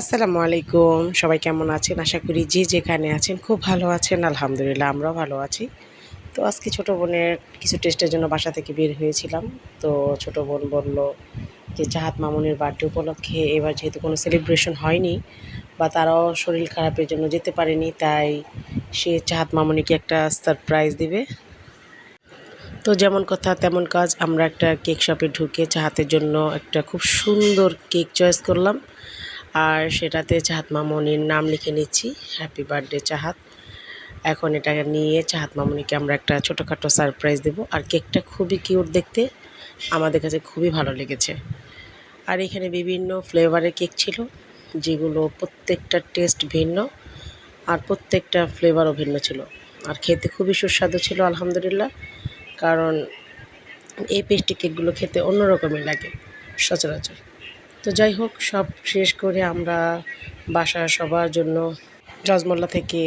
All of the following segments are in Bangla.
আসসালামু আলাইকুম। সবাই কেমন আছেন? আশা করি যে যেখানে আছেন খুব ভালো আছেন। আলহামদুলিল্লাহ আমরাও ভালো আছি। তো আজকে ছোটো বোনের কিছু টেস্টের জন্য বাসা থেকে বের হয়েছিলাম। তো ছোটো বোন বলল যে চাহাত মামুনের বার্থডে উপলক্ষে এবার যেহেতু কোনো সেলিব্রেশন হয়নি বা তারাও শরীর খারাপের জন্য যেতে পারেনি, তাই সে চাহাত মামুনিকে একটা সারপ্রাইজ দিবে। তো যেমন কথা তেমন কাজ, আমরা একটা কেক শপে ঢুকে চাহাতের জন্য একটা খুব সুন্দর কেক চয়েস করলাম। আর সেটাতে চাহাত মামুনির নাম লিখে নিচ্ছি, হ্যাপি বার্থডে চাহাত। এখন এটা নিয়ে চাহাত মামুনিকে আমরা একটা ছোটোখাটো সারপ্রাইজ দেব। আর কেকটা খুবই কিউট দেখতে, আমাদের কাছে খুবই ভালো লেগেছে। আর এখানে বিভিন্ন ফ্লেভারের কেক ছিল, যেগুলো প্রত্যেকটা টেস্ট ভিন্ন আর প্রত্যেকটা ফ্লেভারও ভিন্ন ছিল। আর খেতে খুবই সুস্বাদু ছিল আলহামদুলিল্লাহ, কারণ এই পেস্ট্রি কেকগুলো খেতে অন্যরকমই লাগে সচরাচর। তো যাই হোক, সব শেষ করে আমরা বাসার সবার জন্য জজমোল্লা থেকে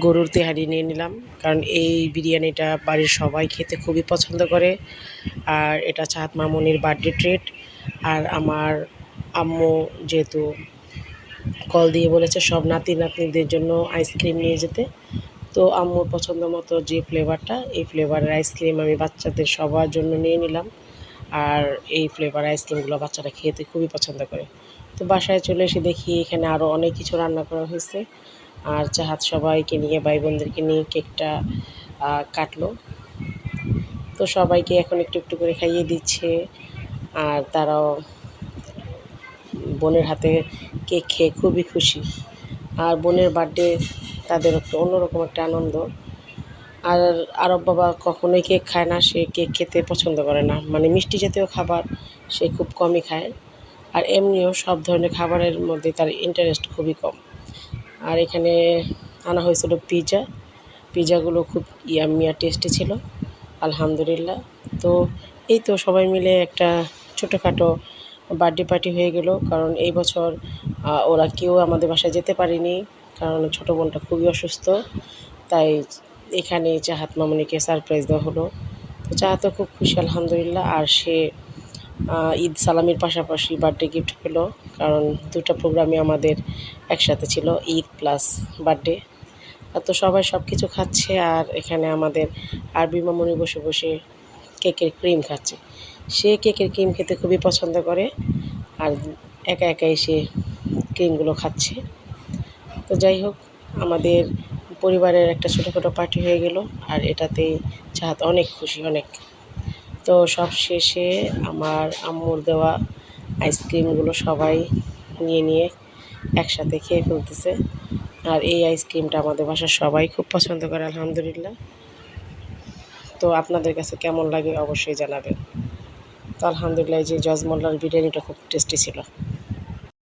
গরুর তেহারি নিয়ে নিলাম, কারণ এই বিরিয়ানিটা বাড়ির সবাই খেতে খুবই পছন্দ করে। আর এটা চাহাত মামুনির বার্থডে ট্রিট। আর আমার আম্মু যেহেতু কল দিয়ে বলেছে সব নাতি নাতনিদের জন্য আইসক্রিম নিয়ে যেতে, তো আম্মুর পছন্দ মতো যে ফ্লেভারটা, এই ফ্লেভারের আইসক্রিম আমি বাচ্চাদের সবার জন্য নিয়ে নিলাম। আর এই ফ্লেভার আইসক্রিমগুলো বাচ্চারা খেতে খুবই পছন্দ করে। তো বাসায় চলে এসে দেখি এখানে আরও অনেক কিছু রান্না করা হয়েছে। আর চাহাত সবাইকে নিয়ে, ভাই বোনদেরকে নিয়ে কেকটা কাটলো। তো সবাইকে এখন একটু একটু করে খাইয়ে দিচ্ছে। আর তারাও বোনের হাতে কেক খেয়ে খুবই খুশি। আর বোনের বার্থডে তাদের একটা অন্যরকম একটা আনন্দ। আর আরব বাবা কখনোই কেক খায় না, সে কেক খেতে পছন্দ করে না, মানে মিষ্টি জাতীয় খাবার সে খুব কমই খায়। আর এমনিও সব ধরনের খাবারের মধ্যে তার ইন্টারেস্ট খুবই কম। আর এখানে আনা হয়েছিল পিৎজা। পিৎজাগুলো খুব ইয়াম্মি আর টেস্টি ছিল আলহামদুলিল্লাহ। তো এই তো সবাই মিলে একটা ছোটোখাটো বার্থডে পার্টি হয়ে গেল, কারণ এই বছর ওরা কেউ আমাদের বাসায় যেতে পারেনি, কারণ ছোটো বোনটা খুবই অসুস্থ। তাই এখানে চাহাত মামুনিকে সারপ্রাইজ দেওয়া হলো। তো চাহাতও খুব খুশি আলহামদুলিল্লাহ। আর সে ঈদ সালামির পাশাপাশি বার্থডে গিফট পেলো, কারণ দুটো প্রোগ্রামই আমাদের একসাথে ছিল, ঈদ প্লাস বার্থডে। তো সবাই সব কিছু খাচ্ছে, আর এখানে আমাদের আরবি মামুনি বসে বসে কেকের ক্রিম খাচ্ছে। সে কেকের ক্রিম খেতে খুবই পছন্দ করে, আর একা একাই সে ক্রিমগুলো খাচ্ছে। তো যাই হোক, আমাদের পরিবারের একটা ছোটোখাটো পার্টি হয়ে গেল, আর এটাতেই চাহাত অনেক খুশি, অনেক। তো সব শেষে আমার আম্মুর দেওয়া আইসক্রিমগুলো সবাই নিয়ে নিয়ে একসাথে খেয়ে ফেলতেছে। আর এই আইসক্রিমটা আমাদের বাসার সবাই খুব পছন্দ করে আলহামদুলিল্লাহ। তো আপনাদের কাছে কেমন লাগে অবশ্যই জানাবেন। তো আলহামদুলিল্লাহ, এই যে জজমোল্লার বিরিয়ানিটা খুব টেস্টি ছিল।